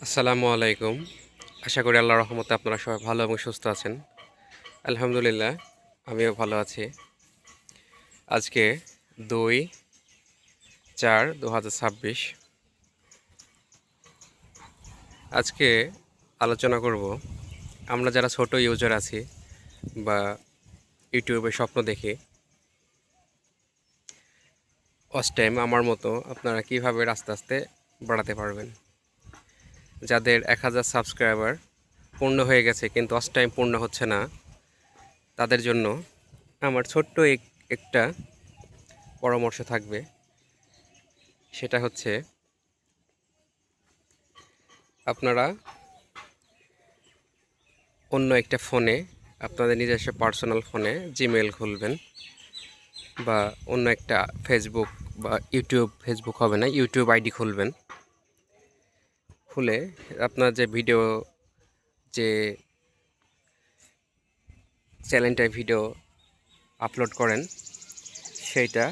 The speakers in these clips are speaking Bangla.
আসসালামু আলাইকুম। আশা করি আল্লাহর রহমতে আপনারা সবাই ভালো এবং সুস্থ আছেন। আলহামদুলিল্লাহ, আমিও ভালো আছি। আজকে ২/৪/২০২৬। আজকে আলোচনা করব আমরা যারা ছোট ইউজার আছি বা ইউটিউবে স্বপ্ন দেখি, ওয়াচ টাইম আমার মতো আপনারা কিভাবে আস্তে আস্তে বাড়াতে পারবেন। যাদের ১,০০০ সাবস্ক্রাইবার পূর্ণ হয়ে গেছে কিন্তু ওয়াচ টাইম পূর্ণ হচ্ছে না, তাদের জন্য আমার ছোট্ট একটা পরামর্শ থাকবে। সেটা হচ্ছে, আপনারা অন্য একটা ফোনে, আপনাদের নিজস্ব পার্সোনাল ফোনে জিমেইল খুলবেন বা অন্য একটা ফেসবুক বা ফেসবুক হবে না, ইউটিউব আইডি খুলবেন। খুলে আপনার যে চ্যানেলটায় ভিডিও আপলোড করেন, সেইটা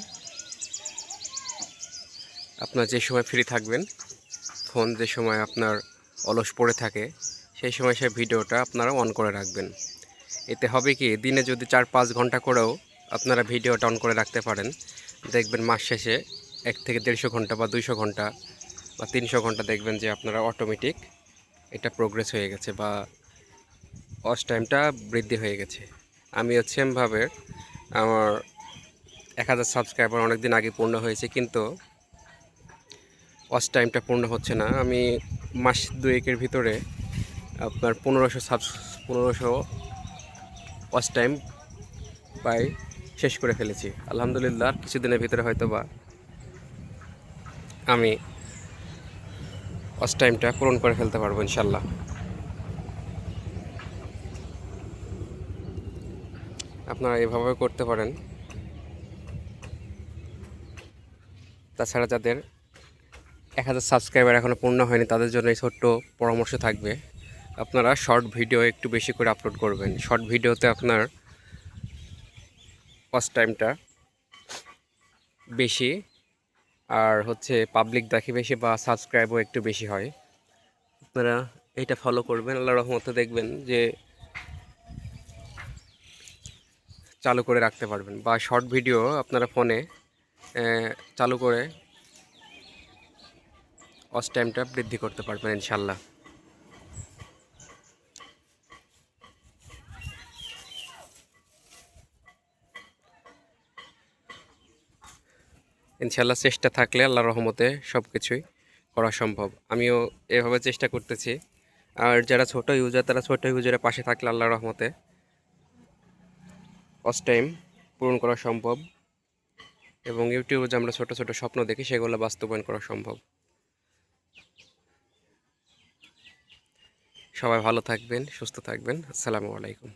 আপনার যে সময় ফ্রি থাকবেন, ফোন যে সময় আপনার অলস পড়ে থাকে, সেই সময় সেই ভিডিওটা আপনারা অন করে রাখবেন। এতে হবে কি, দিনে যদি ৪-৫ ঘন্টা করেও আপনারা ভিডিওটা অন করে রাখতে পারেন, দেখবেন মাস শেষে ১ থেকে ১৫০ ঘন্টা বা ২০০ ঘন্টা বা ৩০০ ঘন্টা দেখবেন যে আপনারা অটোমেটিক এটা প্রোগ্রেস হয়ে গেছে বা ওয়াচ টাইমটা বৃদ্ধি হয়ে গেছে। আমিও সেমভাবে আমার ১,০০০ সাবস্ক্রাইবার অনেক দিন আগে পূর্ণ হয়েছে, কিন্তু ওয়াচ টাইমটা পূর্ণ হচ্ছে না। আমি মাস ২-১-এর ভিতরে আপনার ১৫০০ ওয়াচ টাইম প্রায় শেষ করে ফেলেছি। আলহামদুলিল্লাহ, কিছুদিনের ভিতরে হয়তো বা আমি ওয়াচ টাইমটা পূরণ করে ফেলতে পারবো ইনশাল্লাহ। আপনারা এভাবে করতে পারেন। তাছাড়া যাদের ১,০০০ সাবস্ক্রাইবার এখনও পূর্ণ হয়নি, তাদের জন্য এই ছোট্ট পরামর্শ থাকবে। আপনারা শর্ট ভিডিও একটু বেশি করে আপলোড করবেন। শর্ট ভিডিওতে আপনার ওয়াচ টাইমটা বেশি, আর হচ্ছে পাবলিক দেখে বেশি বা সাবস্ক্রাইবও একটু বেশি হয়। আপনারা এটা ফলো করবেন, আল্লাহর রহমতে দেখবেন যে চালু করে রাখতে পারবেন। বা শর্ট ভিডিও আপনারা ফোনে চালু করে ওয়াচ টাইমটা বৃদ্ধি করতে পারবেন ইনশাল্লাহ। ইনশাল্লাহ চেষ্টা থাকলে আল্লাহর রহমতে সব কিছুই করা সম্ভব। আমিও এভাবে চেষ্টা করতেছি। আর যারা ছোট ইউজার, তারা ছোট ইউজারের পাশে থাকলে আল্লাহর রহমতে ওয়াচ টাইম পূরণ করা সম্ভব এবং ইউটিউবে যে আমরা ছোট ছোট স্বপ্ন দেখি, সেগুলো বাস্তবায়ন করা সম্ভব। সবাই ভালো থাকবেন, সুস্থ থাকবেন। আসসালামু আলাইকুম।